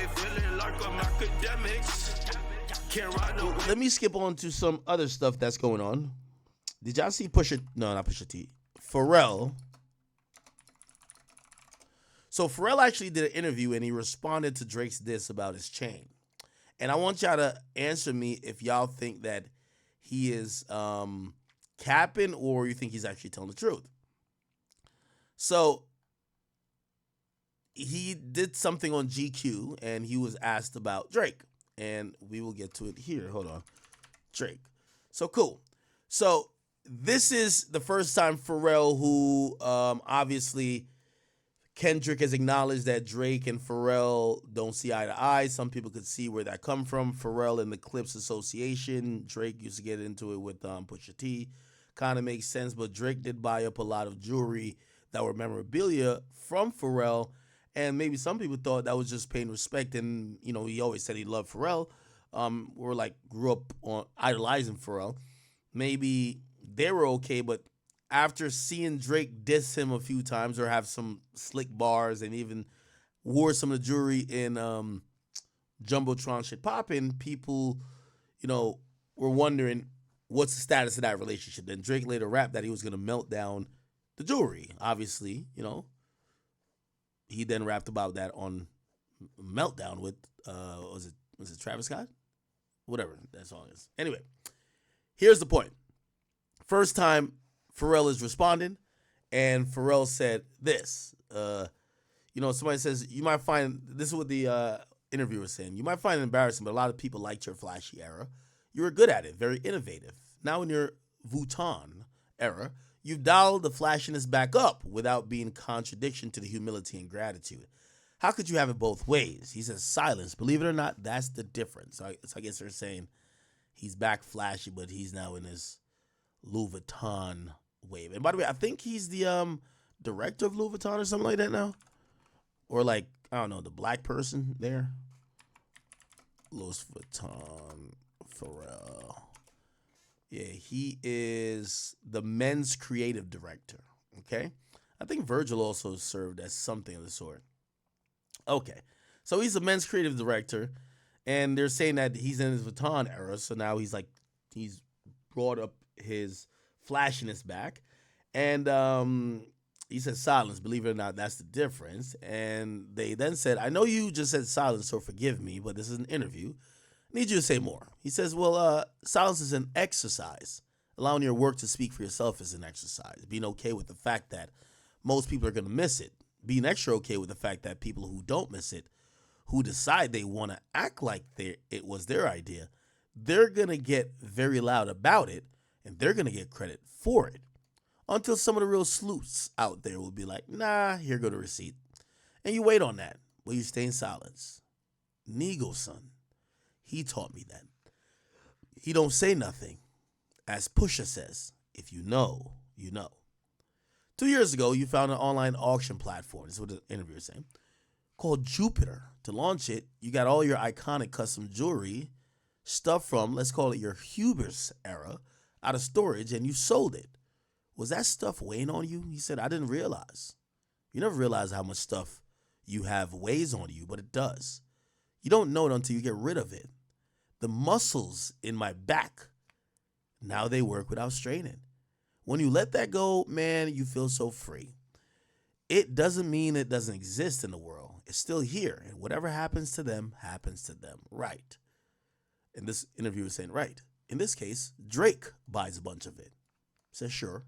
feeling like I'm academics. Can't ride no. Let me skip on to some other stuff that's going on. Did y'all see Pusha? No, not Pusha T. Pharrell. So Pharrell actually did an interview and he responded to Drake's diss about his chain. And I want y'all to answer me if y'all think that he is capping or you think he's actually telling the truth. So he did something on GQ and he was asked about Drake. And we will get to it here. Hold on. Drake. So cool. So this is the first time Pharrell, who obviously Kendrick has acknowledged that Drake and Pharrell don't see eye to eye. Some people could see where that come from. Pharrell and the Clips Association. Drake used to get into it with Pusha T. Kind of makes sense, but Drake did buy up a lot of jewelry that were memorabilia from Pharrell. And maybe some people thought that was just paying respect. And, you know, he always said he loved Pharrell. Or like grew up on idolizing Pharrell. Maybe they were okay, but after seeing Drake diss him a few times or have some slick bars and even wore some of the jewelry in Jumbotron shit popping, people, you know, were wondering what's the status of that relationship. Then Drake later rapped that he was going to melt down the jewelry. Obviously, you know, he then rapped about that on Meltdown with, was it Travis Scott? Whatever that song is. Anyway, here's the point. First time Pharrell is responding, and Pharrell said this. You know, somebody says, you might find, this is what the interviewer was saying, you might find it embarrassing, but a lot of people liked your flashy era. You were good at it, very innovative. Now in your Vuitton era, you've dialed the flashiness back up without being contradiction to the humility and gratitude. How could you have it both ways? He says silence. Believe it or not, that's the difference. So I guess they're saying he's back flashy, but he's now in his Louis Vuitton wave. And by the way, I think he's the director of Louis Vuitton or something like that now. Or like, I don't know, the black person there. Louis Vuitton, Pharrell. Yeah, he is the men's creative director. Okay? I think Virgil also served as something of the sort. Okay. So he's a men's creative director. And they're saying that he's in his Vuitton era. So now he's brought up his flashiness back. And he said silence. Believe it or not, that's the difference. And they then said, I know you just said silence, so forgive me, but this is an interview. I need you to say more. He says, well, silence is an exercise. Allowing your work to speak for yourself is an exercise. Being okay with the fact that most people are going to miss it. Being extra okay with the fact that people who don't miss it, who decide they want to act like it was their idea, they're going to get very loud about it, and they're going to get credit for it. Until some of the real sleuths out there will be like, nah, here go the receipt. And you wait on that, but you stay in silence. Nigo, son, he taught me that. He don't say nothing. As Pusha says, if you know, you know. 2 years ago, you found an online auction platform, this is what the interviewer is saying, called Jewelry. To launch it, you got all your iconic custom jewelry, stuff from, let's call it your hubris era, out of storage, and you sold it. Was that stuff weighing on you? He said, I didn't realize. You never realize how much stuff you have weighs on you, but it does. You don't know it until you get rid of it. The muscles in my back, now they work without straining. When you let that go, man, you feel so free. It doesn't mean it doesn't exist in the world. It's still here. And whatever happens to them, happens to them. Right. And this interviewer is saying, right. In this case, Drake buys a bunch of it. Says, sure.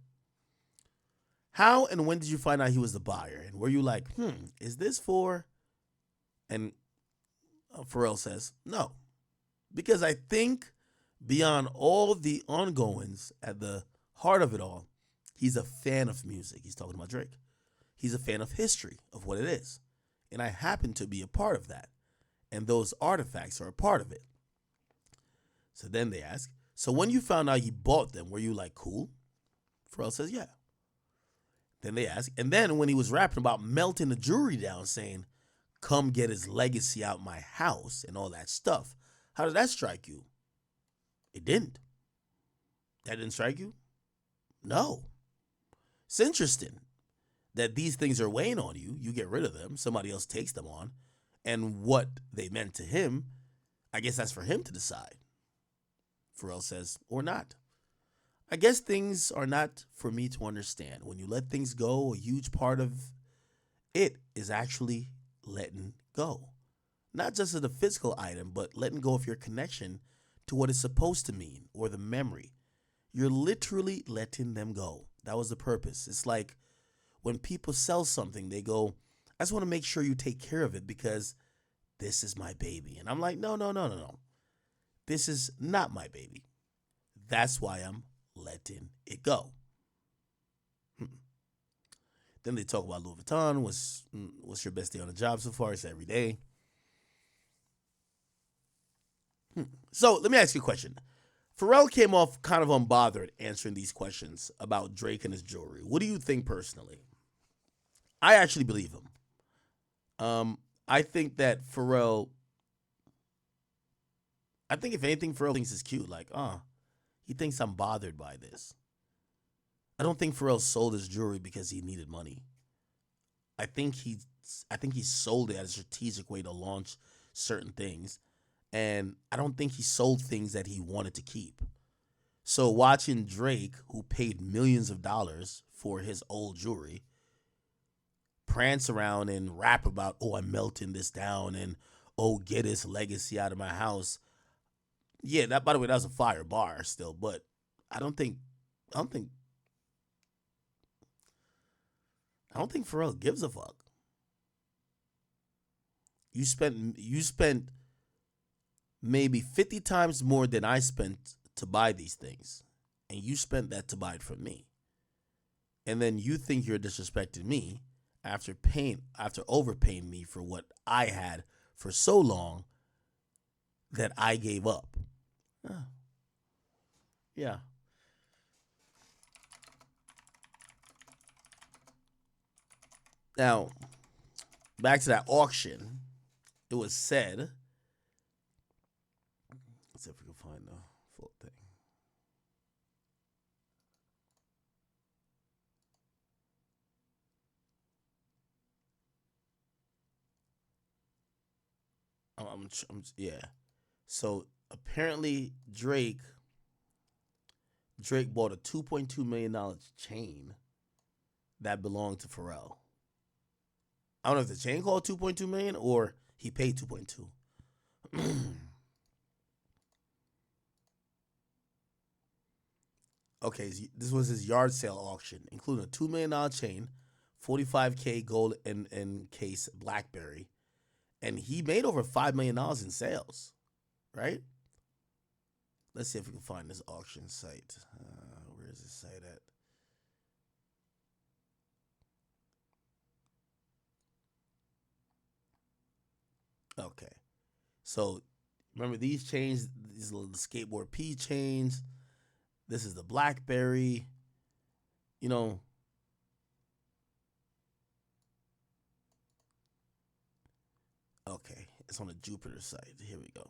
How and when did you find out he was the buyer? And were you like, is this for? And Pharrell says, no. Because I think beyond all the ongoings at the heart of it all, he's a fan of music. He's talking about Drake. He's a fan of history, of what it is. And I happen to be a part of that. And those artifacts are a part of it. So then they ask, so when you found out he bought them, were you like, cool? Pharrell says, yeah. Then they ask, and then when he was rapping about melting the jewelry down, saying, come get his legacy out my house and all that stuff, how did that strike you? It didn't. That didn't strike you? No. It's interesting that these things are weighing on you. You get rid of them. Somebody else takes them on. And what they meant to him, I guess that's for him to decide. Pharrell says, or not. I guess things are not for me to understand. When you let things go, a huge part of it is actually letting go. Not just of the physical item, but letting go of your connection to what it's supposed to mean or the memory. You're literally letting them go. That was the purpose. It's like when people sell something, they go, I just want to make sure you take care of it because this is my baby. And I'm like, no, no, no, no, no. This is not my baby. That's why I'm letting it go. Then they talk about Louis Vuitton. What's your best day on the job so far? It's every day. So let me ask you a question. Pharrell came off kind of unbothered answering these questions about Drake and his jewelry. What do you think personally? I actually believe him. I think that Pharrell, I think if anything, Pharrell thinks it's cute. Like, he thinks I'm bothered by this. I don't think Pharrell sold his jewelry because he needed money. I think he sold it as a strategic way to launch certain things. And I don't think he sold things that he wanted to keep. So watching Drake, who paid millions of dollars for his old jewelry, prance around and rap about, oh, I'm melting this down and, oh, get his legacy out of my house. Yeah, that, by the way, that was a fire bar still, but I don't think Pharrell gives a fuck. You spent maybe 50 times more than I spent to buy these things. And you spent that to buy it from me. And then you think you're disrespecting me after overpaying me for what I had for so long that I gave up. Yeah. Now, back to that auction. It was said, let's see if we can find the full thing. Yeah. So apparently Drake bought a $2.2 million chain that belonged to Pharrell. I don't know if the chain called 2.2 million or he paid 2.2. Okay, this was his yard sale auction, including a $2 million chain, 45K gold and case Blackberry, and he made over $5 million in sales, right? Let's see if we can find this auction site. Where is this site at? Okay. So remember these chains, these little skateboard P chains. This is the Blackberry. You know, okay. It's on the Jupiter site. Here we go.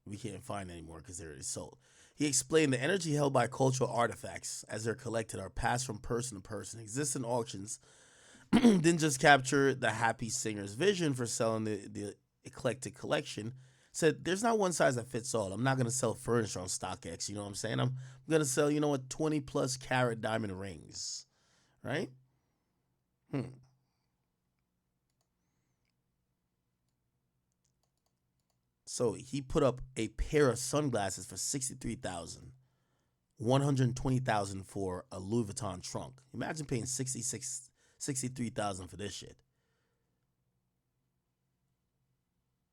We can't find anymore because they're already sold. He explained the energy held by cultural artifacts as they're collected are passed from person to person. Existing auctions didn't just capture the happy singer's vision for selling the eclectic collection. Said, there's not one size that fits all. I'm not going to sell furniture on StockX. You know what I'm saying? I'm going to sell, 20 plus carat diamond rings. Right? So he put up a pair of sunglasses for $63,000, $120,000 for a Louis Vuitton trunk. Imagine paying $63,000 for this shit.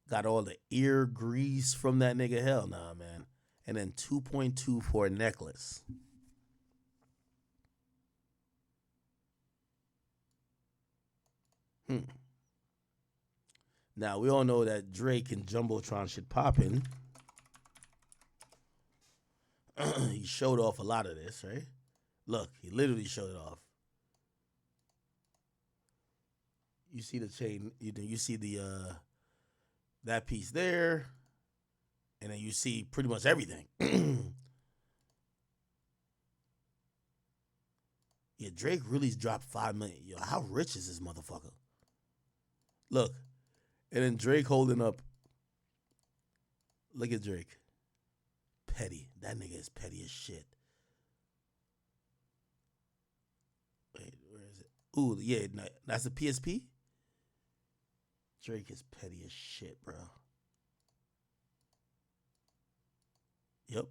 Got all the ear grease from that nigga. Hell nah, man. And then 2.2 for a necklace. Now we all know that Drake and Jumbotron shit popping. He showed off a lot of this, right? Look, he literally showed it off. You see the chain, you see the that piece there, and then you see pretty much everything. Yeah, Drake really dropped 5 million. Yo, how rich is this motherfucker? Look. And then Drake holding up. Look at Drake. Petty. That nigga is petty as shit. Wait, where is it? Ooh, yeah, no, that's a PSP? Drake is petty as shit, bro. Yep.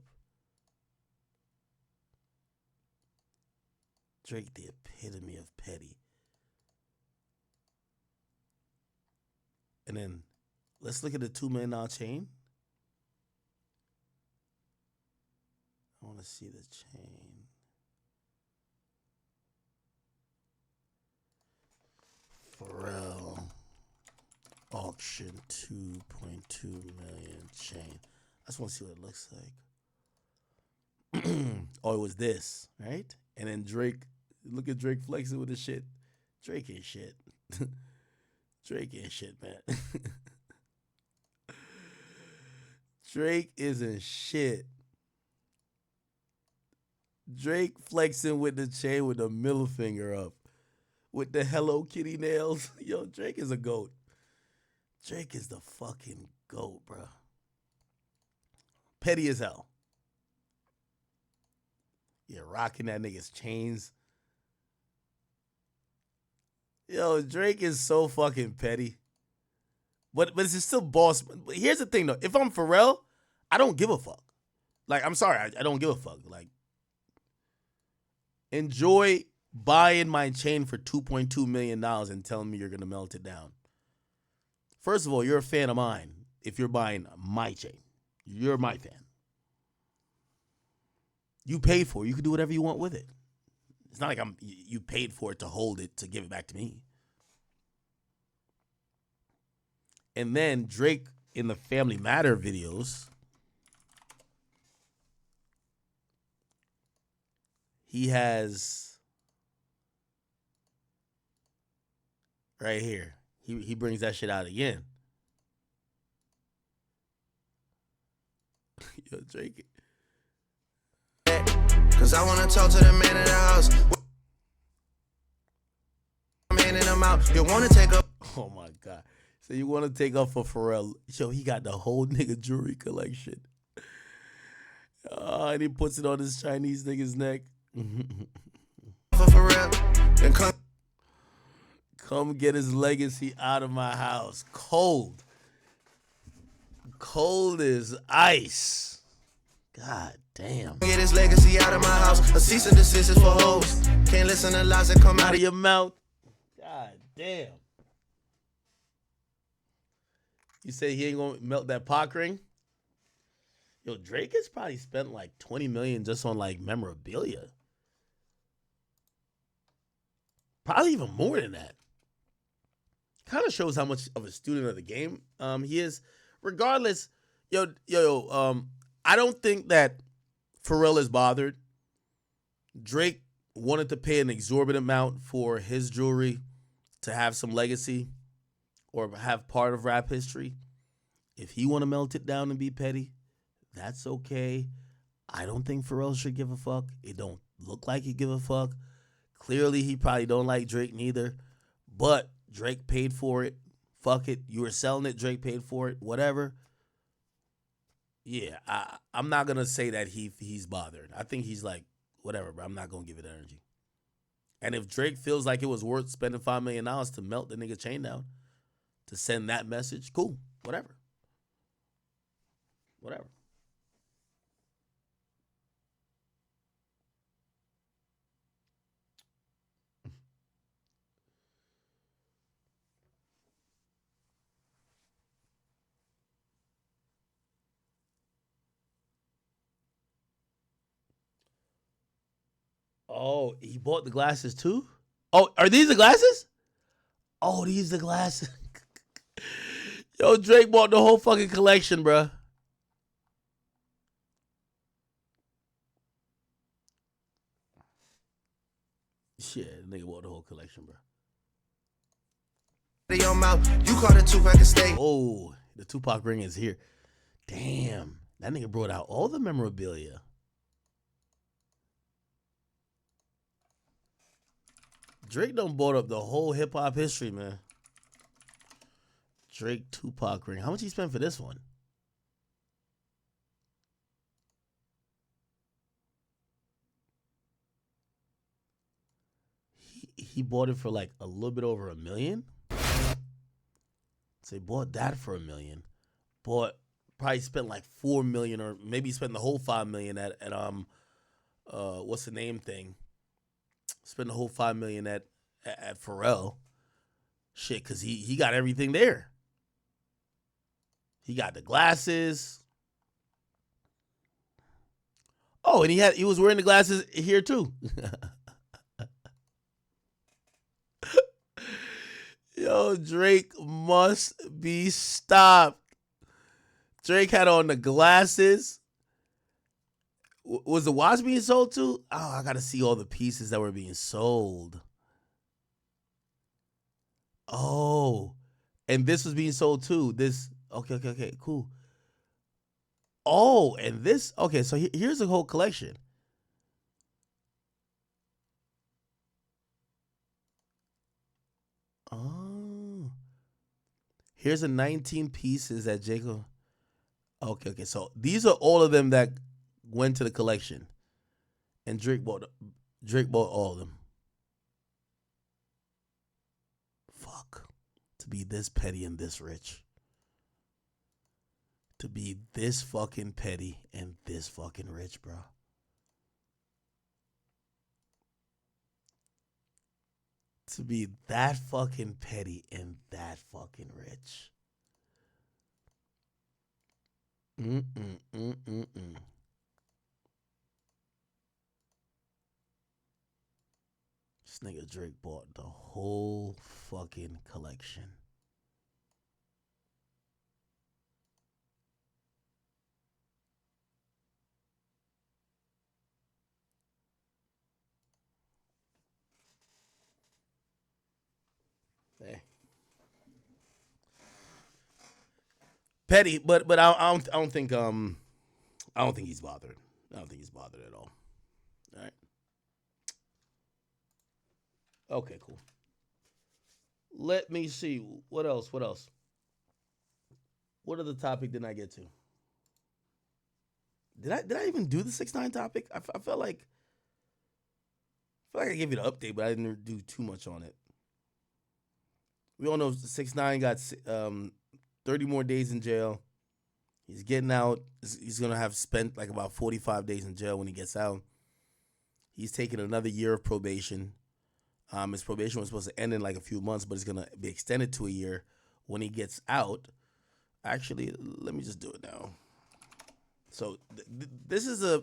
Drake, the epitome of petty. And then let's look at the $2 million chain. I want to see the chain. Pharrell auction 2.2 million chain. I just want to see what it looks like. Oh, it was this, right? And then Drake, look at Drake flexing with the shit. Drake ain't shit. Drake ain't shit, man. Drake isn't shit. Drake flexing with the chain with the middle finger up. With the Hello Kitty nails. Yo, Drake is a GOAT. Drake is the fucking GOAT, bro. Petty as hell. Yeah, rocking that nigga's chains. Yo, Drake is so fucking petty. But it's still boss. But here's the thing, though. If I'm Pharrell, I don't give a fuck. Like, I'm sorry. I don't give a fuck. Like, enjoy buying my chain for $2.2 million and telling me you're going to melt it down. First of all, you're a fan of mine if you're buying my chain. You're my fan. You paid for it. You can do whatever you want with it. It's not like you paid for it to hold it, to give it back to me. And then Drake in the Family Matter videos, he has right here. He brings that shit out again. Yo, Drake. Cause I wanna talk to the man in the house. Man in the mouth. You wanna take up. Oh my God. So you want to take up for Pharrell. Yo, he got the whole nigga jewelry collection. And he puts it on his Chinese nigga's neck. For Pharrell. Then Come get his legacy out of my house. Cold. Cold as ice. God damn. Get his legacy out of my house. A cease and desist is for hoes. Can't listen to lies that come Out of your mouth. God damn. You say he ain't gonna melt that Pac ring? Yo, Drake has probably spent like $20 million just on like memorabilia. Probably even more than that. Kind of shows how much of a student of the game he is. Regardless, I don't think that Pharrell is bothered. Drake wanted to pay an exorbitant amount for his jewelry to have some legacy or have part of rap history. If he want to melt it down and be petty, that's okay. I don't think Pharrell should give a fuck. It don't look like he give a fuck. Clearly, he probably don't like Drake neither. But Drake paid for it. Fuck it. You were selling it. Drake paid for it. Whatever. Yeah, I'm not going to say that he's bothered. I think he's like, whatever, but I'm not going to give it energy. And if Drake feels like it was worth spending $5 million to melt the nigga chain down, to send that message, cool. Whatever. Whatever. Oh, he bought the glasses too? Oh, are these the glasses? Oh, these the glasses. Yo, Drake bought the whole fucking collection, bruh. Shit, nigga bought the whole collection, bruh. your mouth. You call it Tupac a steak. Oh, the Tupac ring is here. Damn, that nigga brought out all the memorabilia. Drake done bought up the whole hip hop history, man. Drake Tupac ring. How much he spent for this one? He bought it for like a little bit over $1 million. So he bought that for $1 million. Probably spent like $4 million, or maybe spent the whole $5 million at what's the name thing? Spent the whole $5 million at Pharrell. Shit, cause he got everything there. He got the glasses. Oh, and he was wearing the glasses here too. Yo, Drake must be stopped. Drake had on the glasses. Was the watch being sold too? Oh, I gotta see all the pieces that were being sold. Oh, and this was being sold too. This, okay, cool. Oh, and this, okay, so here's the whole collection. Oh, here's the 19 pieces that Jacob. Okay, so these are all of them that went to the collection, and Drake bought all of them. Fuck, to be this petty and this rich. To be this fucking petty and this fucking rich, bro. To be that fucking petty and that fucking rich. This nigga Drake bought the whole fucking collection. Hey. Petty, but I don't think he's bothered. I don't think he's bothered at all. All right. Okay, cool. Let me see. What else? What other topic did I get to? Did I even do the 6ix9ine topic? I felt like I gave you the update, but I didn't do too much on it. We all know 6ix9ine got 30 more days in jail. He's getting out. He's going to have spent like about 45 days in jail when he gets out. He's taking another year of probation. His probation was supposed to end in like a few months, but it's going to be extended to a year when he gets out. Actually, let me just do it now. So this is a